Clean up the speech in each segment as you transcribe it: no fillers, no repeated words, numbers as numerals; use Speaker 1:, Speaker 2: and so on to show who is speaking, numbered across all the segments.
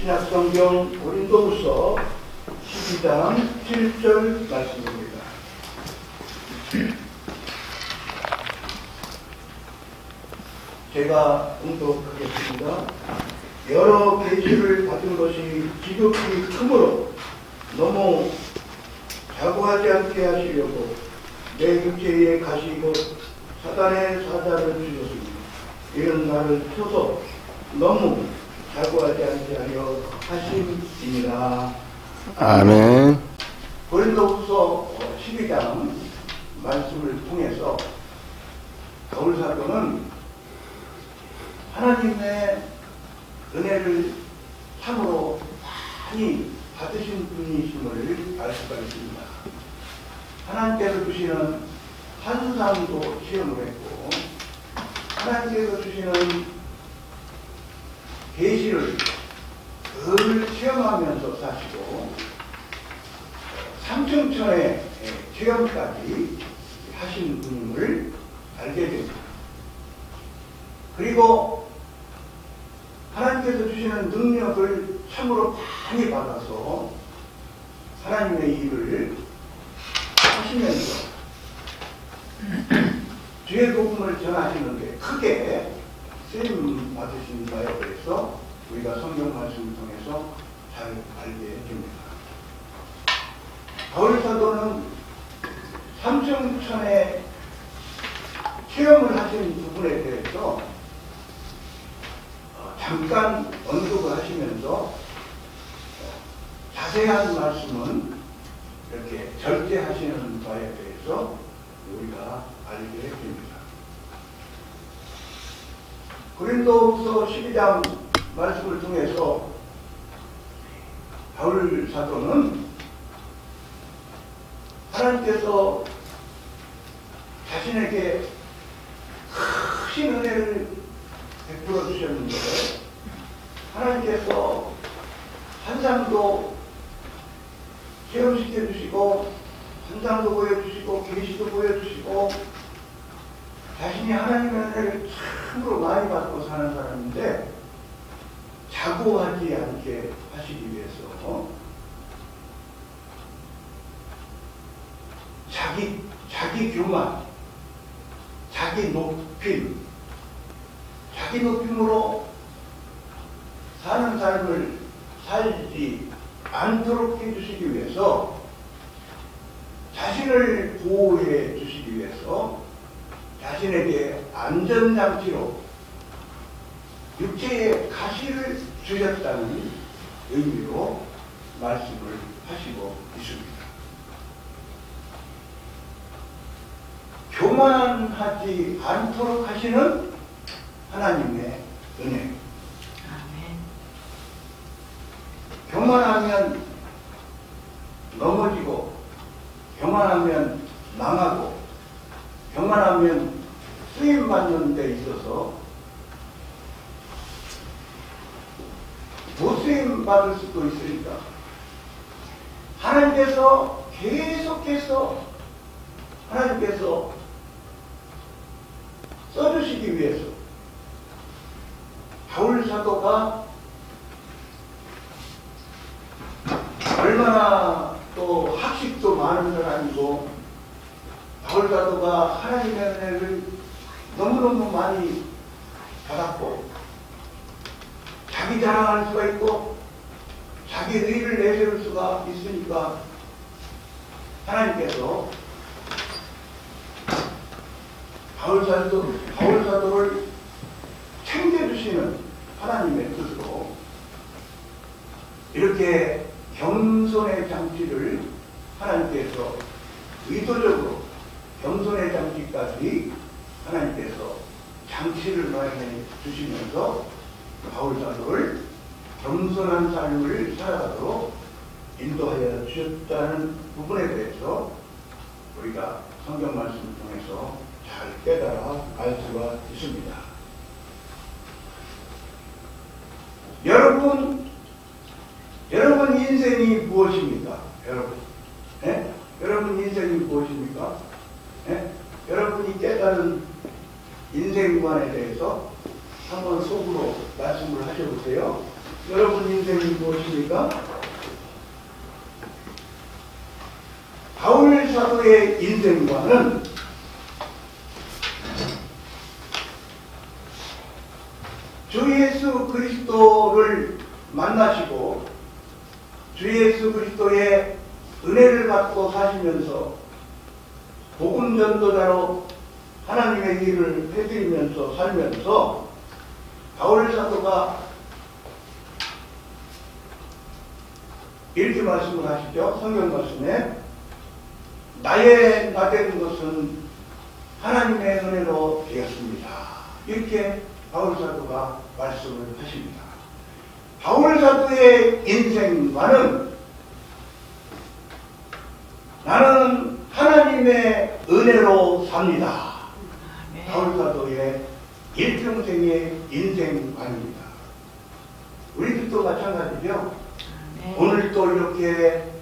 Speaker 1: 신약성경 고린도후서 12장 7절 말씀입니다. 제가 봉독하겠습니다. 여러 계시를 받은 것이 지극히 크므로 너무 자고하지 않게 하시려고 내 육체에 가시고 사단의 사자를 주셨습니다. 이런 나를 쳐서 너무 자고하지 않게 하려 하심이니라.
Speaker 2: 아멘.
Speaker 1: 고린도후서 12장 말씀을 통해서 바울 사도는 하나님의 은혜를 참으로 많이 받으신 분이심을 알 수가 있습니다. 하나님께서 주시는 환상도 체험을 했고, 하나님께서 주시는 계시를 늘 체험하면서 사시고, 삼층천의 체험까지 하신 분임을 알게 됩니다. 그리고 하나님께서 주시는 능력을 참으로 많이 받아서 하나님의 일을 하시면서 주의 복음을 전하시는데 크게 쓰임 받으신 바에 대해서 우리가 성경 말씀을 통해서 잘 알게 됩니다. 바울 사도는 삼층천의 체험을 하신 부분에 대해서 잠깐 언급을 하시면서 자세한 말씀은 이렇게 절제하시는 바에 대해서 우리가 알게 됩니다. 고린도후서 12장 말씀을 통해서 바울 사도는 하나님께서 자신에게 크신 은혜를 베풀어 주셨는데, 하나님께서 환상도 체험시켜 주시고, 환상도 보여주시고, 계시도 보여주시고, 자신이 하나님의 은혜를 참으로 많이 받고 사는 사람인데 자고하지 않게 하시기 위해서 자기 교만, 자기 높임으로 사는 삶을 살지 않도록 해주시기 위해서, 자신을 보호해 주시기 위해서 자신에게 안전장치로 육체의 가시를 주셨다는 의미로 말씀을 하시고 있습니다. 교만하지 않도록 하시는 하나님의 은혜.
Speaker 3: 아멘.
Speaker 1: 교만하면 넘어지고, 교만하면 망하고, 교만하면 쓰임받는 데 있어서 못 쓰임받을 수도 있으니까 하나님께서 계속해서 써주시기 위해서 바울 사도가 얼마나 또 학식도 많은 사람이고, 바울 사도가 하나님의 은혜를 너무너무 많이 받았고, 자기 자랑할 수가 있고 자기 의를 내세울 수가 있으니까 하나님께서 바울 사도를 챙겨주시는 하나님의 뜻으로 이렇게 겸손의 장치를 하나님께서 의도적으로 겸손의 장치까지 하나님께서 장치를 마련해 주시면서 바울 사도를 겸손한 삶을 살아가도록 인도하여 주셨다는 부분에 대해서 우리가 성경 말씀을 통해서 잘 깨달아 알 수가 있습니다. 여러분 인생이 무엇입니까? 여러분 인생이 무엇입니까? 여러분이 깨달은 인생관에 대해서 한번 속으로 말씀을 하셔보세요. 여러분 인생이 무엇입니까? 바울 사도의 인생과는 주 예수 그리스도를 만나시고 주 예수 그리스도의 은혜를 받고 사시면서 복음 전도자로 하나님의 일을 해드리면서 살면서 바울 사도가 이렇게 말씀을 하시죠. 성경 말씀에 나의 나된 것은 하나님의 은혜로 되었습니다. 이렇게 바울 사도가 말씀을 하십니다. 바울 사도의 인생과는 나는 하나님의 은혜로 삽니다. 바울 사도의 일평생의 인생관입니다. 우리들도 마찬가지죠. 오늘도 이렇게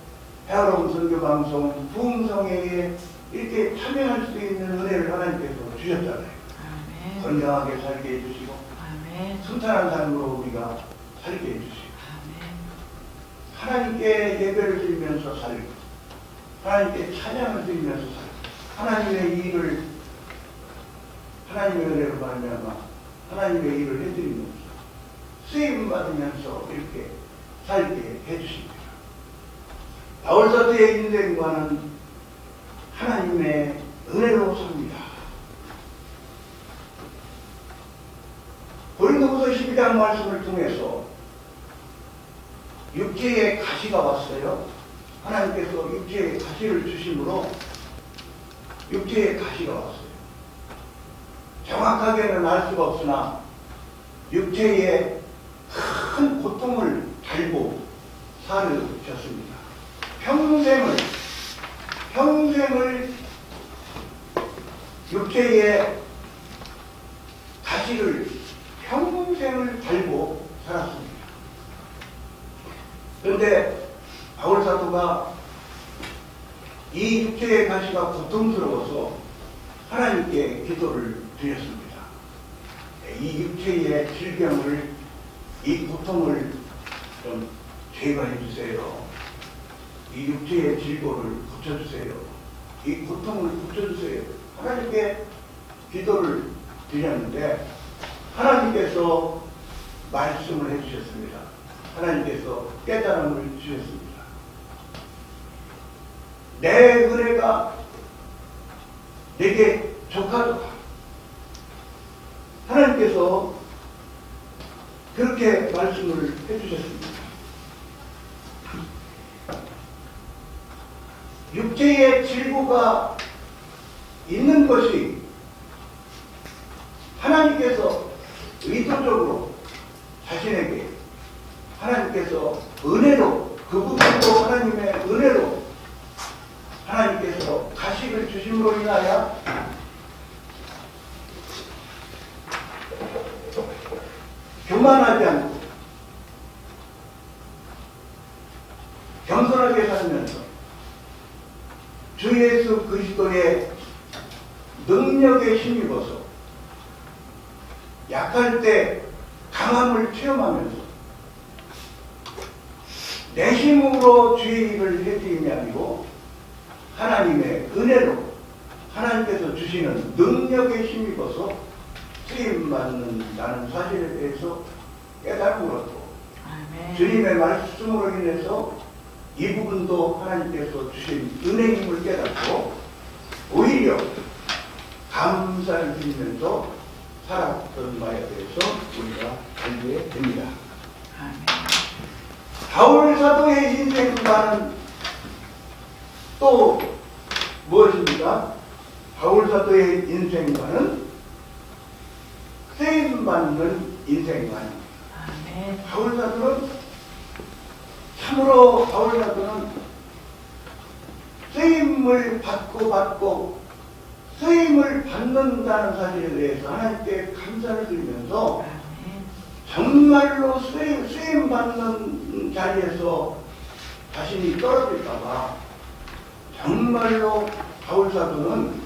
Speaker 1: 헤아롬 선교방송 부흥성회에 이렇게 참여할 수 있는 은혜를 하나님께서 주셨잖아요.
Speaker 3: 아멘.
Speaker 1: 건강하게 살게 해주시고
Speaker 3: 아멘.
Speaker 1: 순탄한 삶으로 우리가 살게 해주시고
Speaker 3: 아멘.
Speaker 1: 하나님께 예배를 드리면서 살고 하나님께 찬양을 드리면서 살고 하나님의 일을 하나님의 은혜로 말미암아 하나님의 일을 해드리면서 쓰임 받으면서 이렇게 살게 해주십니다. 바울 사도의 인생과는 하나님의 은혜로 삽니다. 고린도후서 12장 말씀을 통해서 육체의 가시가 왔어요. 하나님께서 육체의 가시를 주심으로 육체의 가시가 왔어요. 정확하게는 알 수가 없으나 육체의 큰 고통을 달고 살으셨습니다. 평생을 육체의 가시를 평생을 달고 살았습니다. 그런데 바울 사도가 이 육체의 가시가 고통스러워서 하나님께 기도를 드렸습니다. 이 육체의 질병을, 이 고통을 좀 제거해 주세요. 이 육체의 질고를 고쳐주세요. 이 고통을 고쳐주세요. 하나님께 기도를 드렸는데 하나님께서 말씀을 해주셨습니다. 하나님께서 깨달음을 주셨습니다. 내 은혜가 내게 족하도다. 하나님께서 그렇게 말씀을 해주셨습니다. 육체의 질고가 있는 것이 하나님께서 의도적으로 자신에게 하나님께서 은혜로 그분도 하나님의 은혜로 하나님께서 가시를 주심으로 인하여 교만하지 않고 겸손하게 살면서 주 예수 그리스도의 능력에 힘입어서 약할 때 강함을 체험하면서 내 힘으로 주의 일을 해드림이 아니고 하나님의 은혜로 하나님께서 주시는 능력에 힘입어서 쓰임받는다는 사실에 대해서 깨달음을 얻고 주님의 말씀으로 인해서 이 부분도 하나님께서 주신 은혜임을 깨닫고 오히려 감사를 드리면서 살았던 바에 대해서 우리가 알게 됩니다. 바울 사도의 인생과는 또 무엇입니까? 바울 사도의 인생과는 쓰임받는 인생관입니다. 바울 사도는 참으로 바울 사도는 쓰임을 받고 쓰임을 받는다는 사실에 대해서 하나님께 감사를 드리면서 정말로 쓰임 받는 자리에서 자신이 떨어질까봐 정말로 바울 사도는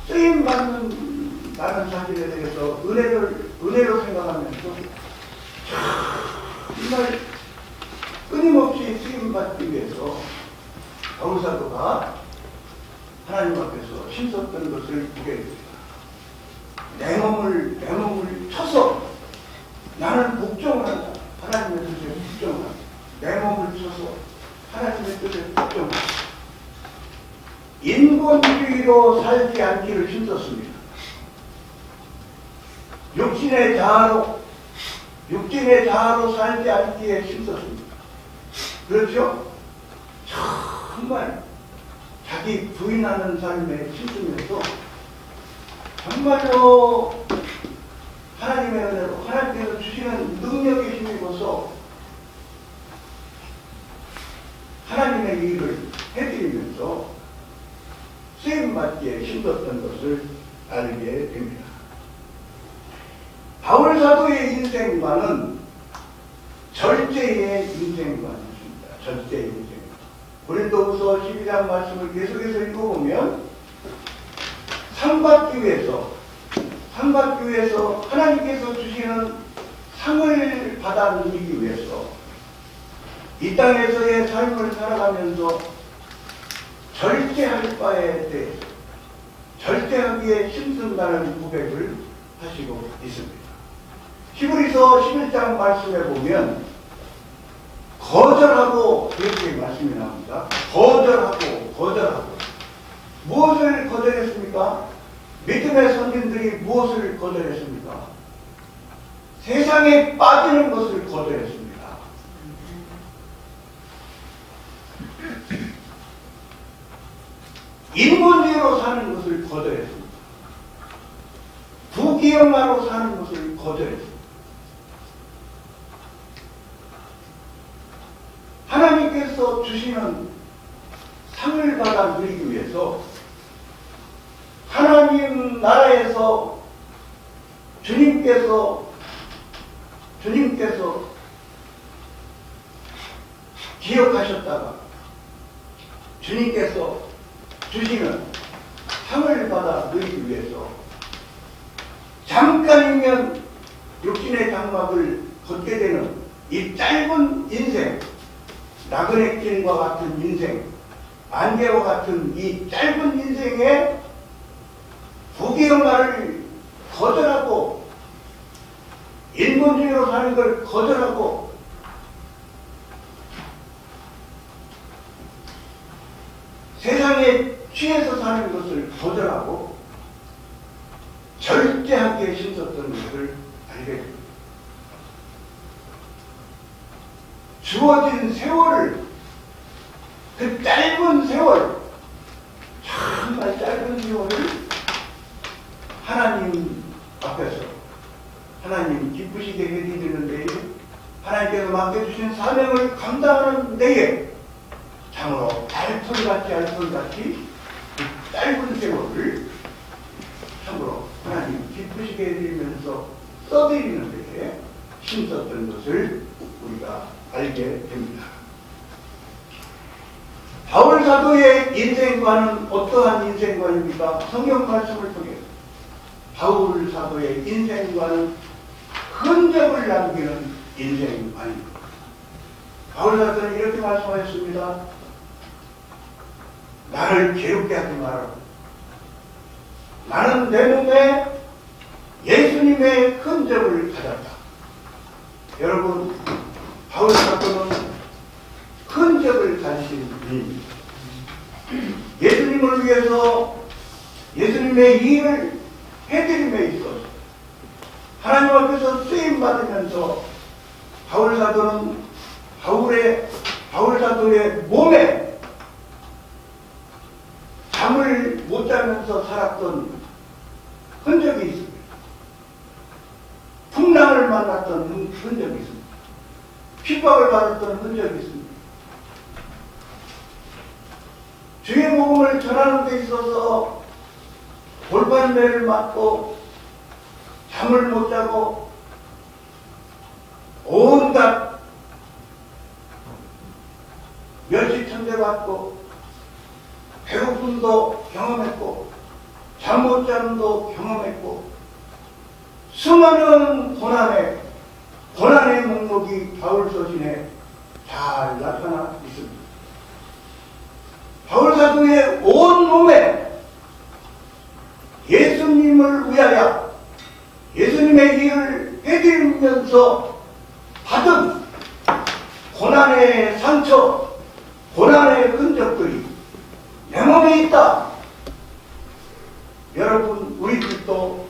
Speaker 1: 쓰임 받는다는 사실에 대해서 은혜로 생각하면서 정말 끊임없이 쓰임받기 위해서 바울 사도가 하나님 앞에서 힘썼던 것을 보게 됩니다. 내 몸을 쳐서 나는 복종을 한다. 하나님의 뜻에 복종한다. 내 몸을 쳐서 하나님의 뜻에 복종한다. 인본주의로 살지 않기를 힘썼습니다. 육신의 자아로 살지 않기에 힘썼습니다. 그렇죠? 정말 자기 부인하는 삶에 힘쓰면서 정말로 하나님의 은혜로 하나님께서 주시는 능력에 힘입어서 하나님의 일을 해드리면서 쓰임받기에 힘썼던 것을 알게 됩니다. 바울 사도의 인생관은 절제의 인생관이었습니다. 절제의 인생관. 고린도후서 12장 말씀을 계속해서 읽어보면 상받기 위해서 하나님께서 주시는 상을 받아 누리기 위해서 이 땅에서의 삶을 살아가면서 절제할 바에 대해서 절제하기에 힘쓴다는 고백을 하시고 있습니다. 히브리서 11장 말씀에 보면 거절하고 이렇게 말씀이 나옵니다. 거절하고 무엇을 거절했습니까? 믿음의 선진들이 무엇을 거절했습니까? 세상에 빠지는 것을 거절했습니다. 인본주의로 사는 것을 거절했습니다. 부귀영화로 사는 것을 거절했습니다. 하나님께서 주시는 상을 받아 누리기 위해서 하나님 나라에서 주님께서 기억하셨다가 주님께서 주시는 상을 받아 누리기 위해서 잠깐이면 육신의 장막을 걷게 되는 이 짧은 인생, 나그네 길과 같은 인생, 안개와 같은 이 짧은 인생에 부귀영화를 거절하고 인본주의로 사는 걸 거절하고 세상에 취해서 사는 것을 거절하고 절제하기에 힘썼던 것을 알게 됩니다. 주어진 세월을, 그 짧은 세월, 정말 짧은 세월을 하나님 앞에서 하나님 기쁘시게 해드리는 데에 하나님께서 맡겨주신 사명을 감당하는 데에 참으로 알풀같이 그 짧은 세월을 참으로 하나님 기쁘시게 해드리면서 써드리는 데에 힘썼던 것을 우리가 알게 됩니다. 바울 사도의 인생관은 어떠한 인생관입니까? 성경 말씀을 통해 바울 사도의 인생관은 흔적을 남기는 인생관입니다. 바울 사도는 이렇게 말씀하셨습니다. 나를 괴롭게 하지 마라. 나는 내 몸에 예수님의 흔적을 가졌다. 여러분, 바울 사도는 흔적을 가지신 분입니다. 예수님을 위해서 예수님의 일을 해드림에 있어서 하나님 앞에서 쓰임받으면서 바울 사도는 바울 사도의 몸에 잠을 못 자면서 살았던 흔적이 있습니다. 풍랑을 만났던 흔적이 있습니다. 핍박을 받았던 흔적이 있습니다. 주의 복음을 전하는 데 있어서 돌판매를 맞고 잠을 못 자고 온갖 멸시천대 받고 배고픔도 경험했고 잠 못 잠도 경험했고 수많은 고난에 고난의 목록이 바울서신에 잘 나타나 있습니다. 바울사도의 온 몸에 예수님을 위하여 예수님의 일을 해드리면서 받은 고난의 상처, 고난의 흔적들이 내 몸에 있다. 여러분, 우리들도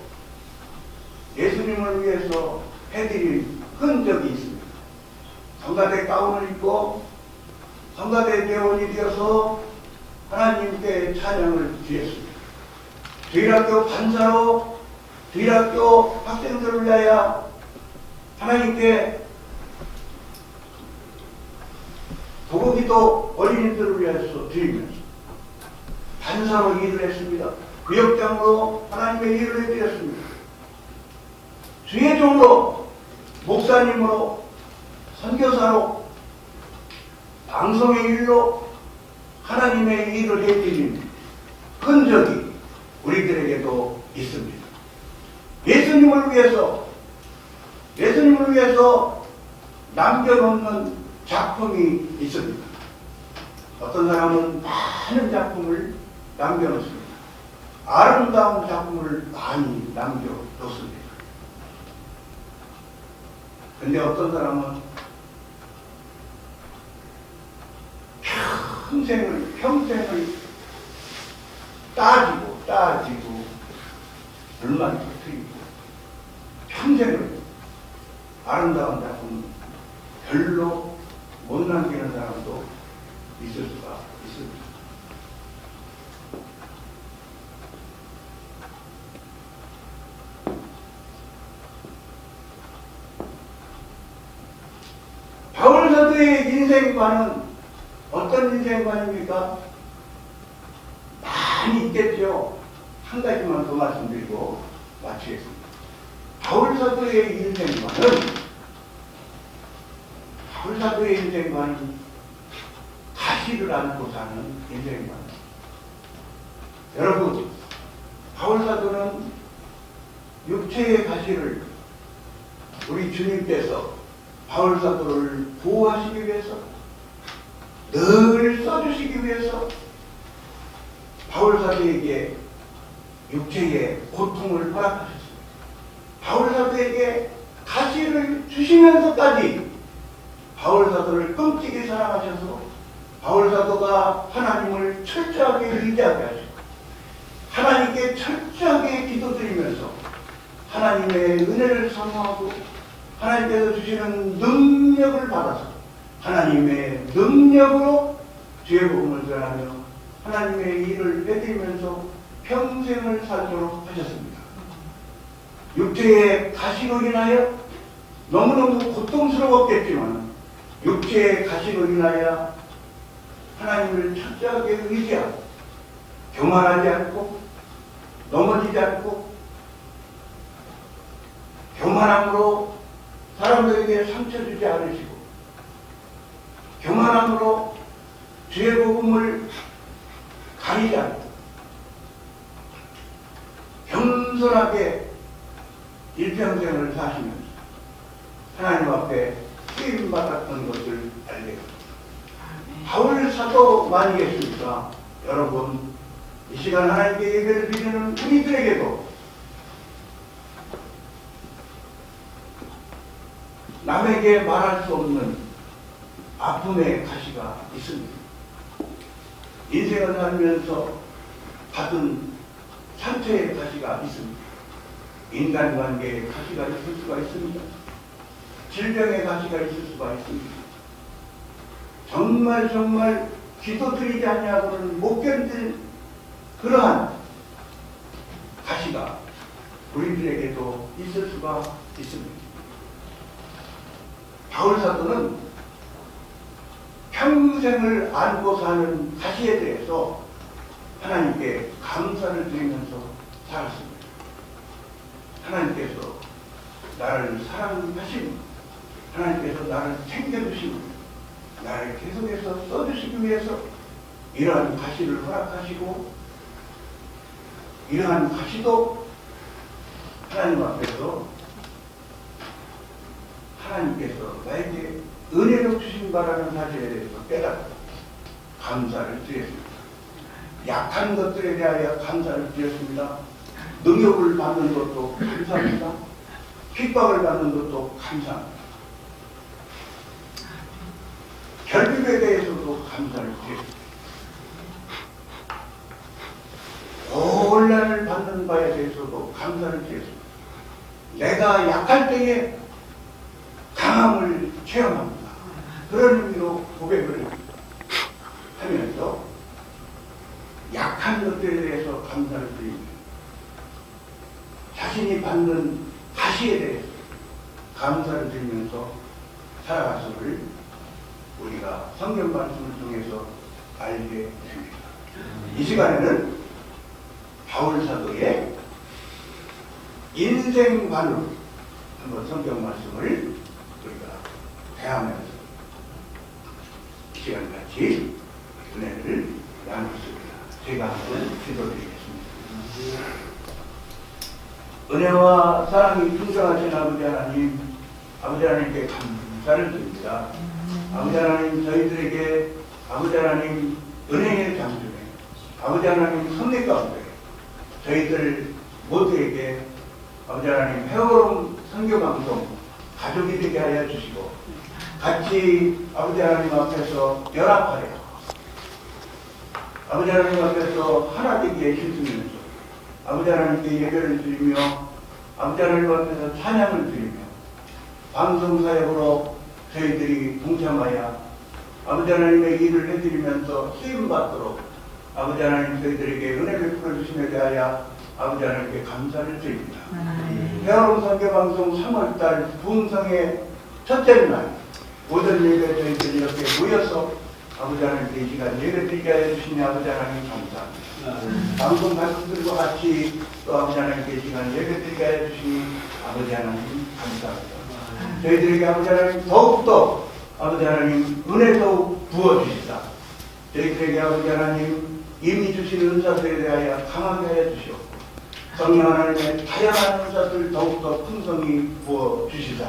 Speaker 1: 예수님을 위해서 해드릴 흔적이 있습니다. 성가대 가운을 입고 성가대 대원이 되어서 하나님께 찬양을 드렸습니다. 주일학교 반사로 주일학교 학생들을 위하여 하나님께 도구기도 어린이들을 위해서 드리면서 반사로 일을 했습니다. 구역장으로 하나님의 일을 해드렸습니다. 주의 종으로 목사님으로 선교사로 방송의 일로 하나님의 일을 해드린 흔적이 우리들에게도 있습니다. 예수님을 위해서 남겨놓는 작품이 있습니다. 어떤 사람은 많은 작품을 남겨놓습니다. 아름다운 작품을 많이 남겨놓습니다. 근데 어떤 사람은 평생을 따지고 불만 터뜨리고 평생을 아름다운 작품은 별로 못 남기는 사람도 있을 수가 있습니다. 바울 사도의 인생관은 어떤 인생관입니까? 많이 있겠죠. 한 가지만 더 말씀드리고 마치겠습니다. 바울 사도의 인생관은 가시를 안고 사는 인생관. 여러분, 바울 사도는 육체의 가시를 우리 주님께서 바울 사도를 보호하시기 위해서, 늘 써주시기 위해서 바울 사도에게 육체의 고통을 허락하셨습니다. 바울 사도에게 가시를 주시면서까지 바울 사도를 끔찍이 사랑하셔서 바울 사도가 하나님을 철저하게 의지하게 하시고 하나님께 철저하게 기도드리면서 하나님의 은혜를 사모하고 하나님께서 주시는 능력을 받아서 하나님의 능력으로 주의 복음을 전하며 하나님의 일을 해드리면서 평생을 살도록 하셨습니다. 육체의 가시로 인하여 너무너무 고통스러웠겠지만 육체의 가시로 인하여 하나님을 철저하게 의지하고 교만하지 않고 넘어지지 않고 교만함으로 사람들에게 상처 주지 않으시고 교만함으로 주의 복음을 가리지 않고 겸손하게 일평생을 사시면서 하나님 앞에 쓰임받았던 것을 알게 됩니다. 바울 사도만이겠습니까? 여러분, 이 시간 하나님께 예배를 드리는 우리들에게도 남에게 말할 수 없는 아픔의 가시가 있습니다. 인생을 살면서 받은 상처의 가시가 있습니다. 인간관계의 가시가 있을 수가 있습니다. 질병의 가시가 있을 수가 있습니다. 정말 기도드리지 않냐고는 못 견딜 그러한 가시가 우리들에게도 있을 수가 있습니다. 바울 사도는 평생을 안고 사는 가시에 대해서 하나님께 감사를 드리면서 살았습니다. 하나님께서 나를 사랑하시고 하나님께서 나를 챙겨주시고 나를 계속해서 써주시기 위해서 이러한 가시를 허락하시고 이러한 가시도 하나님 앞에서 하나님께서 나에게 은혜로 주신 바라는 사실에 대해서 깨닫고 감사를 드렸습니다. 약한 것들에 대하여 감사를 드렸습니다. 능욕을 받는 것도 감사합니다. 핍박을 받는 것도 감사합니다. 결핍에 대해서도 감사를 드렸습니다. 곤란을 받는 바에 대해서도 감사를 드렸습니다. 내가 약할 때에 강함을 체험합니다. 그런 의미로 고백을 하면서 약한 것들에 대해서 감사를 드립니다. 자신이 받는 가시에 대해서 감사를 드리면서 살아갔음을 우리가 성경 말씀을 통해서 알게 됩니다. 이 시간에는 바울 사도의 인생관으로 한번 성경 말씀을 우리가 대하면서 이 시간 같이 은혜를 나누겠습니다. 제가 한번 기도드리겠습니다. 은혜와 사랑이 풍성하신 아버지 하나님, 아버지 하나님께 감사를 드립니다. 아버지 하나님, 저희들에게 아버지 하나님 은혜의 장중에 아버지 하나님 섭리 가운데 저희들 모두에게 아버지 하나님 헤어로운 선교방송 가족이 되게 하여 주시고 같이 아버지 하나님 앞에서 연합하여 아버지 하나님 앞에서 하나 되기에 힘쓰면서 아버지 하나님께 예배를 드리며 아버지 하나님 앞에서 찬양을 드리며 방송사역으로 저희들이 동참하여 아버지 하나님의 일을 해드리면서 쓰임받도록 아버지 하나님 저희들에게 은혜를 베풀어주심에 대하여 아버지 하나님께 감사를 드립니다. 헤어로운 선교방송 3월달 부흥성의 첫째 날 모든 예배 저희들이 이렇게 모여서 아버지 하나님께 이 시간 예배 드리게 하여 주시니 아버지 하나님 감사합니다. 방송 가족들과 같이 또 아버지 하나님께 이 시간 예배 드리게 하여 주시니 아버지 하나님 감사합니다. 저희들에게 아버지 하나님 더욱더 아버지 하나님 은혜 더욱 부어주시다. 저희들에게 아버지 하나님 이미 주신 은사들에 대하여 강하게 하여 주시옵고 성령 하나님의 다양한 은사들 더욱더 풍성히 부어주시다.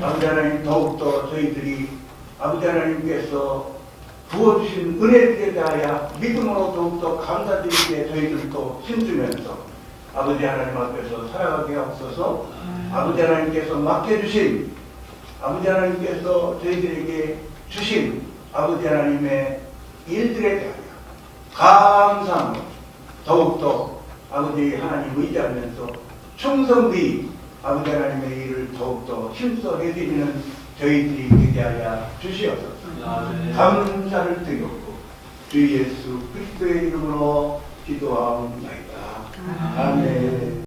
Speaker 1: 아버지 하나님 더욱더 저희들이 아버지 하나님께서 부어주신 은혜들에 대하여 믿음으로 더욱더 감사드리기에 저희들도 힘주면서 아버지 하나님 앞에서 살아가게 하옵소서. 아버지 하나님께서 맡겨주신 아버지 하나님께서 저희들에게 주신 아버지 하나님의 일들에 대하여 감사하며 더욱더 아버지 하나님 의지하면서 충성히 아버지 하나님의 일을 더욱더 힘써 해드리는 저희들이 되게 하여 주시옵소서. 감사를 드리옵고 주 예수 그리스도의 이름으로 기도하옵나이다. 아멘.